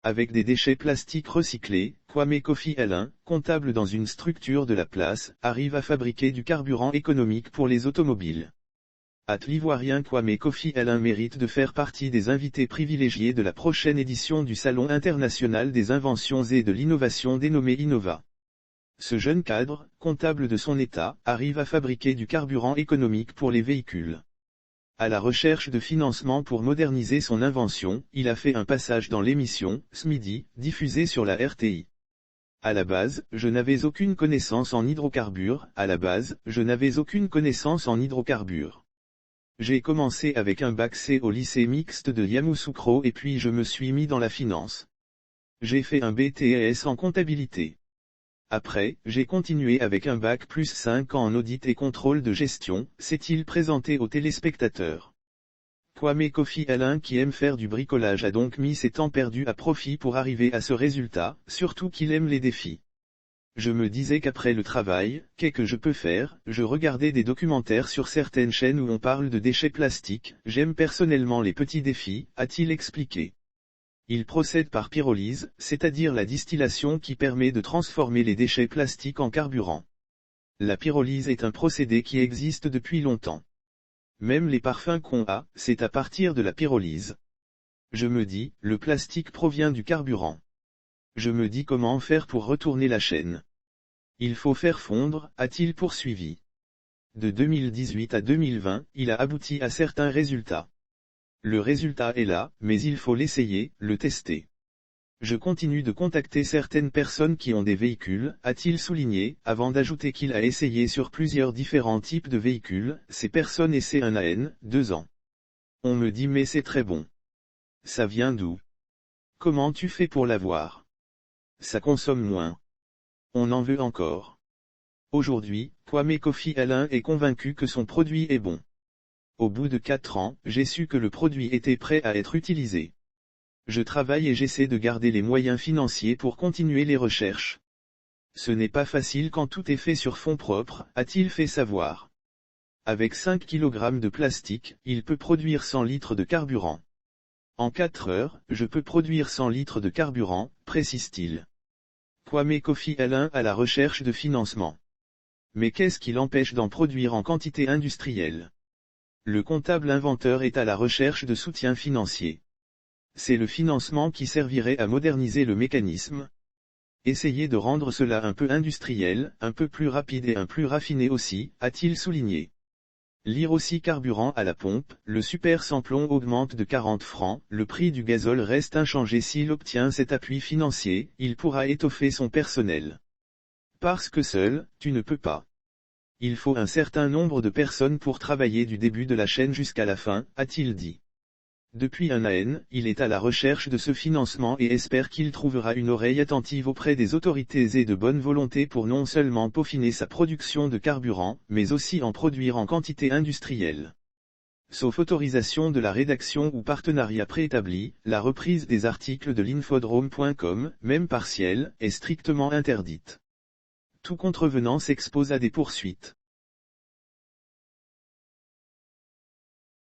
Avec des déchets plastiques recyclés, Kwame Kofi Alain, comptable dans une structure de la place, arrive à fabriquer du carburant économique pour les automobiles. L'Ivoirien Kwame Kofi Alain mérite de faire partie des invités privilégiés de la prochaine édition du Salon international des inventions et de l'innovation dénommé Innova. Ce jeune cadre, comptable de son état, arrive à fabriquer du carburant économique pour les véhicules. À la recherche de financement pour moderniser son invention, il a fait un passage dans l'émission « Ce midi » diffusée sur la RTI. À la base, je n'avais aucune connaissance en hydrocarbures, J'ai commencé avec un bac C au lycée mixte de Yamoussoukro et puis je me suis mis dans la finance. J'ai fait un BTS en comptabilité. Après, j'ai continué avec un bac plus 5 ans en audit et contrôle de gestion, s'est-il présenté aux téléspectateurs. Kwame Kofi Alain qui aime faire du bricolage a donc mis ses temps perdus à profit pour arriver à ce résultat, surtout qu'il aime les défis. Je me disais qu'après le travail, qu'est-ce que je peux faire? Je regardais des documentaires sur certaines chaînes où on parle de déchets plastiques, j'aime personnellement les petits défis, a-t-il expliqué. Il procède par pyrolyse, c'est-à-dire la distillation qui permet de transformer les déchets plastiques en carburant. La pyrolyse est un procédé qui existe depuis longtemps. Même les parfums qu'on a, c'est à partir de la pyrolyse. Je me dis, le plastique provient du carburant. Je me dis comment faire pour retourner la chaîne. Il faut faire fondre, a-t-il poursuivi. De 2018 à 2020, il a abouti à certains résultats. Le résultat est là, mais il faut l'essayer, le tester. Je continue de contacter certaines personnes qui ont des véhicules, a-t-il souligné, avant d'ajouter qu'il a essayé sur plusieurs différents types de véhicules, ces personnes essaient un AN, 2 ans. On me dit mais c'est très bon. Ça vient d'où? Comment tu fais pour l'avoir? Ça consomme moins. On en veut encore. Aujourd'hui, Kwame Kofi Alain est convaincu que son produit est bon. Au bout de 4 ans, j'ai su que le produit était prêt à être utilisé. Je travaille et j'essaie de garder les moyens financiers pour continuer les recherches. Ce n'est pas facile quand tout est fait sur fonds propres, a-t-il fait savoir. Avec 5 kg de plastique, il peut produire 100 litres de carburant. En 4 heures, je peux produire 100 litres de carburant, précise-t-il. Kwame Kofi Alain à la recherche de financement. Mais qu'est-ce qui l'empêche d'en produire en quantité industrielle? Le comptable inventeur est à la recherche de soutien financier. C'est le financement qui servirait à moderniser le mécanisme. Essayer de rendre cela un peu industriel, un peu plus rapide et un plus raffiné aussi, a-t-il souligné. Lire aussi carburant à la pompe, le super sans-plomb augmente de 40 francs, le prix du gazole reste inchangé s'il obtient cet appui financier, il pourra étoffer son personnel. Parce que seul, tu ne peux pas. Il faut un certain nombre de personnes pour travailler du début de la chaîne jusqu'à la fin, a-t-il dit. Depuis un an, il est à la recherche de ce financement et espère qu'il trouvera une oreille attentive auprès des autorités et de bonne volonté pour non seulement peaufiner sa production de carburant, mais aussi en produire en quantité industrielle. Sauf autorisation de la rédaction ou partenariat préétabli, la reprise des articles de l'infodrome.com, même partielle, est strictement interdite. Tout contrevenant s'expose à des poursuites.